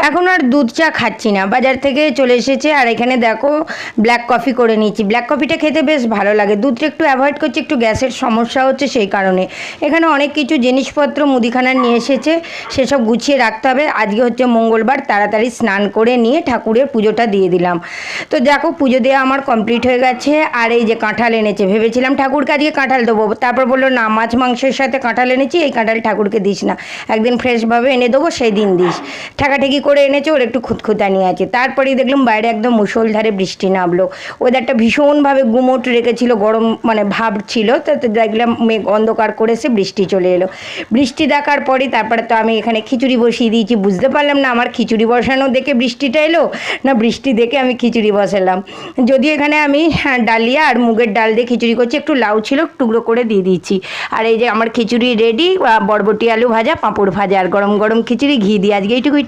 এখন আর দুধ চা খাচ্ছি না, বাজার থেকে চলে এসেছে। আর এখানে দেখো ব্ল্যাক কফি করে নিচ্ছি। ব্ল্যাক কফিটা খেতে বেশ ভালো লাগে। দুধটা একটু অ্যাভয়েড করছি, একটু গ্যাসের সমস্যা হচ্ছে সেই কারণে। এখানে অনেক কিছু জিনিসপত্র মুদিখানার নিয়ে এসেছে, সেসব গুছিয়ে রাখতে হবে। আজকে হচ্ছে মঙ্গলবার, তাড়াতাড়ি স্নান করে নিয়ে ঠাকুরের পুজোটা দিয়ে দিলাম। তো দেখো পুজো দেওয়া আমার কমপ্লিট হয়ে গেছে। আর এই যে কাঁঠাল এনেছে, ভেবেছিলাম ঠাকুরকে আজকে কাঁঠাল দেবো, তারপর বললো না, মাছ মাংসের সাথে কাঁঠাল এনেছি, এই কাঁঠাল ঠাকুরকে দিস না, একদিন ফ্রেশভাবে এনে দেবো সেই দিন দিস। ঠেকাঠেকি করে এনেছে, ওর একটু খুঁতখুঁতানি আছে। তারপরেই দেখলাম বাইরে একদম মুষলধারে বৃষ্টি নামলো। ওয়েদারটা ভীষণভাবে গুমোট রেখেছিল, গরম মানে ভাব ছিল। তো দেখলাম মেঘ অন্ধকার করেছে, বৃষ্টি চলে এলো। বৃষ্টি দেখার পরই তারপরে তো আমি এখানে খিচুড়ি বসিয়ে দিয়েছি। বুঝতে পারলাম না আমার খিচুড়ি বসানো দেখে বৃষ্টিটা এলো না বৃষ্টি দেখে আমি খিচুড়ি বসালাম। যদিও এখানে আমি ডালিয়া আর মুগের ডাল দিয়ে খিচুড়ি করছি, একটু লাউ ছিল টুকরো করে দিয়ে দিচ্ছি। আর এই যে আমার খিচুড়ি রেডি, বরবটি আলু ভাজা, পাঁপড় ভাজা, আর গরম গরম খিচুড়ি ঘি দিয়ে। আজকে এইটুকুই।